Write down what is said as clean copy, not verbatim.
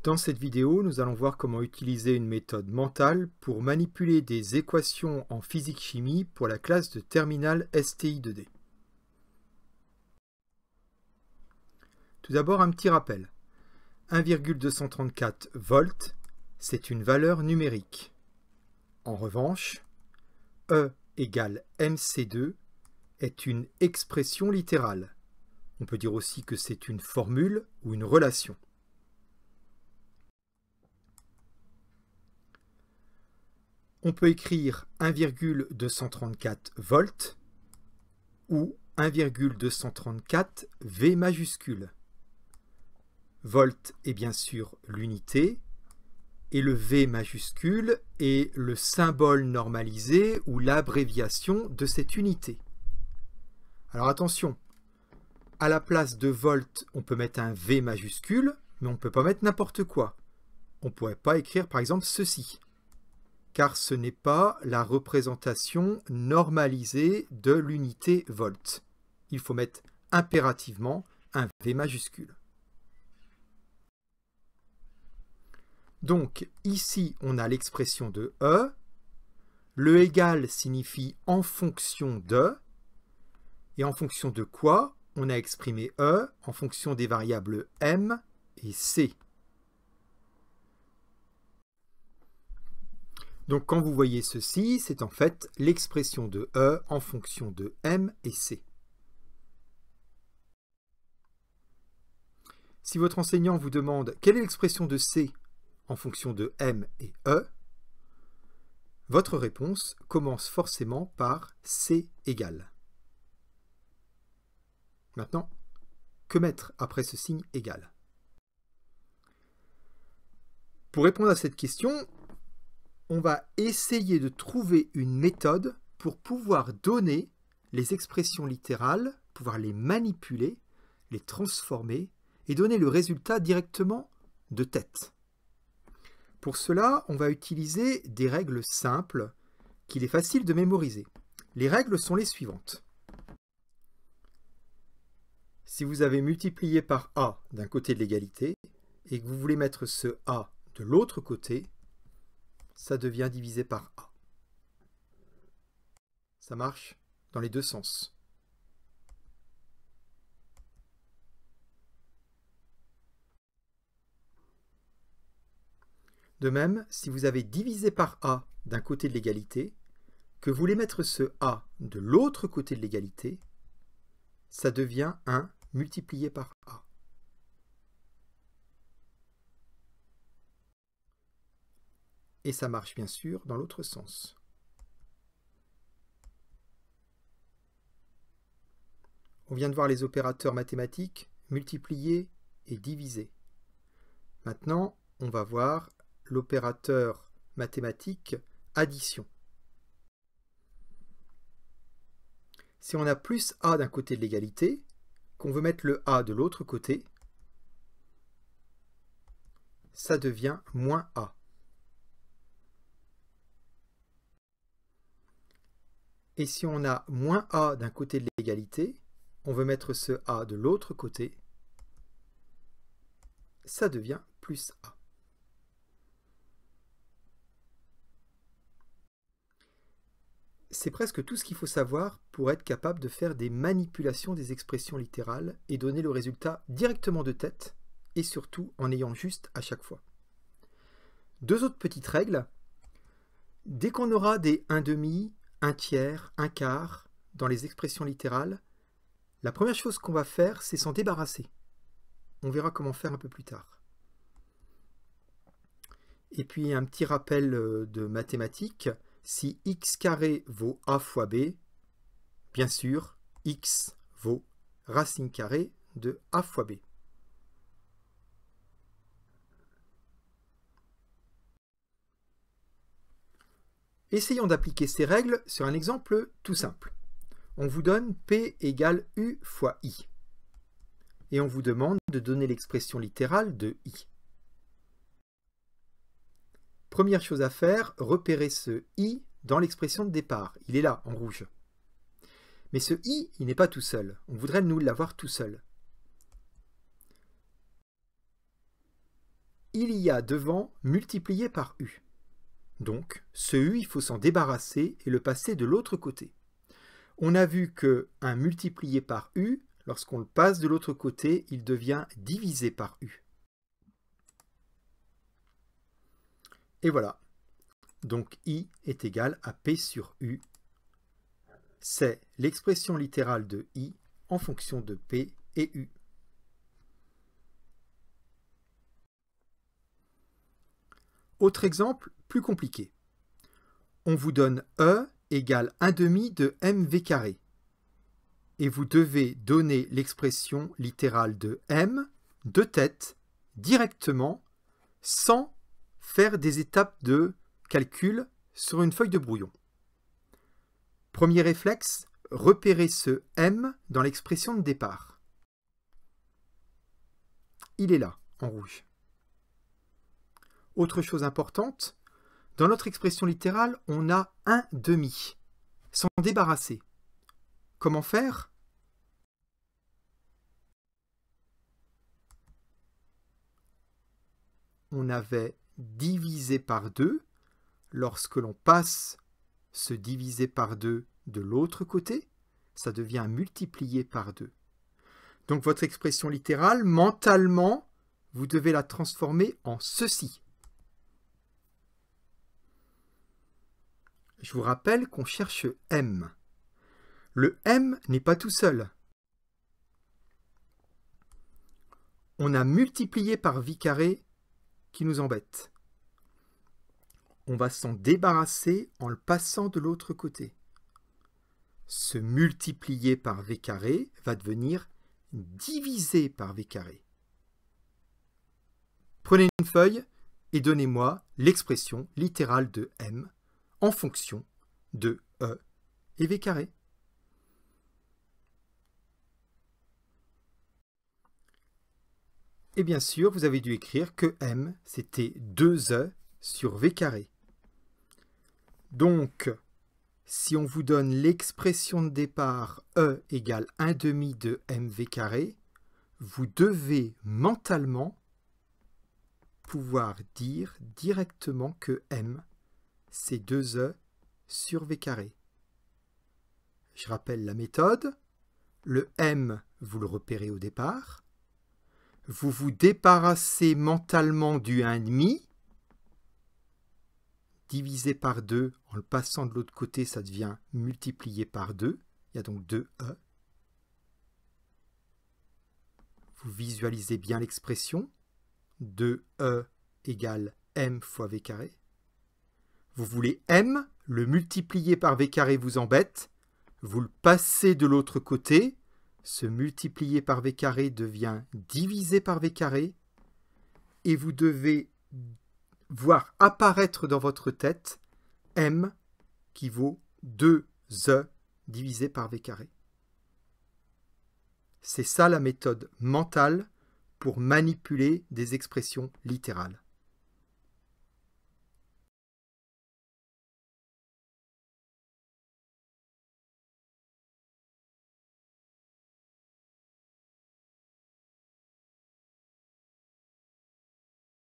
Dans cette vidéo, nous allons voir comment utiliser une méthode mentale pour manipuler des équations en physique-chimie pour la classe de terminale STI2D. Tout d'abord, un petit rappel. 1,234 volts, c'est une valeur numérique. En revanche, E égale mc2 est une expression littérale. On peut dire aussi que c'est une formule ou une relation. On peut écrire 1,234 volts ou 1,234 V majuscule. Volt est bien sûr l'unité et le V majuscule est le symbole normalisé ou l'abréviation de cette unité. Alors attention, à la place de volt, on peut mettre un V majuscule, mais on ne peut pas mettre n'importe quoi. On ne pourrait pas écrire par exemple ceci, car ce n'est pas la représentation normalisée de l'unité volt. Il faut mettre impérativement un V majuscule. Donc ici, on a l'expression de E. Le égal signifie en fonction de. Et en fonction de quoi on a exprimé E en fonction des variables M et C. Donc quand vous voyez ceci, c'est en fait l'expression de E en fonction de M et C. Si votre enseignant vous demande quelle est l'expression de C en fonction de M et E, votre réponse commence forcément par C égale. Maintenant, que mettre après ce signe égal? Pour répondre à cette question, on va essayer de trouver une méthode pour pouvoir donner les expressions littérales, pouvoir les manipuler, les transformer et donner le résultat directement de tête. Pour cela, on va utiliser des règles simples qu'il est facile de mémoriser. Les règles sont les suivantes. Si vous avez multiplié par A d'un côté de l'égalité et que vous voulez mettre ce A de l'autre côté, ça devient divisé par A. Ça marche dans les deux sens. De même, si vous avez divisé par A d'un côté de l'égalité, que vous voulez mettre ce A de l'autre côté de l'égalité, ça devient 1 multiplié par A. Et ça marche bien sûr dans l'autre sens. On vient de voir les opérateurs mathématiques, multiplier et diviser. Maintenant, on va voir l'opérateur mathématique addition. Si on a plus A d'un côté de l'égalité, qu'on veut mettre le A de l'autre côté, ça devient moins A. Et si on a moins A d'un côté de l'égalité, on veut mettre ce A de l'autre côté, ça devient plus A. C'est presque tout ce qu'il faut savoir pour être capable de faire des manipulations des expressions littérales et donner le résultat directement de tête, et surtout en ayant juste à chaque fois. Deux autres petites règles. Dès qu'on aura des 1/2, 1/3, 1/4 dans les expressions littérales, la première chose qu'on va faire, c'est s'en débarrasser. On verra comment faire un peu plus tard. Et puis un petit rappel de mathématiques. Si x carré vaut a fois b, bien sûr, x vaut racine carrée de a fois b. Essayons d'appliquer ces règles sur un exemple tout simple. On vous donne P égale U fois I. Et on vous demande de donner l'expression littérale de I. Première chose à faire, repérer ce I dans l'expression de départ. Il est là, en rouge. Mais ce I, il n'est pas tout seul. On voudrait nous l'avoir tout seul. il y a devant multiplié par U. Donc, ce U, il faut s'en débarrasser et le passer de l'autre côté. On a vu qu'un multiplié par U, lorsqu'on le passe de l'autre côté, il devient divisé par U. Et voilà. Donc, I est égal à P sur U. C'est l'expression littérale de I en fonction de P et U. Autre exemple plus compliqué. On vous donne E égale 1/2 de mv carré. Et vous devez donner l'expression littérale de m de tête directement sans faire des étapes de calcul sur une feuille de brouillon. Premier réflexe, repérez ce m dans l'expression de départ. Il est là, en rouge. Autre chose importante, dans notre expression littérale, on a 1/2. S'en débarrasser. Comment faire? On avait divisé par 2. Lorsque l'on passe ce divisé par 2 de l'autre côté, ça devient multiplié par 2. Donc votre expression littérale, mentalement, vous devez la transformer en ceci. Je vous rappelle qu'on cherche m. Le m n'est pas tout seul. On a multiplié par v carré qui nous embête. On va s'en débarrasser en le passant de l'autre côté. Ce multiplié par v carré va devenir divisé par v carré. Prenez une feuille et donnez-moi l'expression littérale de m en fonction de E et v carré. Et bien sûr, vous avez dû écrire que m, c'était 2E sur v carré. Donc, si on vous donne l'expression de départ E égale 1/2 de mv carré, vous devez mentalement pouvoir dire directement que m, c'est 2E sur v carré. Je rappelle la méthode. Le m, vous le repérez au départ. Vous vous débarrassez mentalement du 1/2. Divisé par 2, en le passant de l'autre côté, ça devient multiplié par 2. Il y a donc 2E. Vous visualisez bien l'expression. 2E égale m fois v carré. Vous voulez m, le multiplier par v carré vous embête. Vous le passez de l'autre côté. Ce multiplié par v carré devient divisé par v carré. Et vous devez voir apparaître dans votre tête m qui vaut 2e divisé par v carré. C'est ça la méthode mentale pour manipuler des expressions littérales.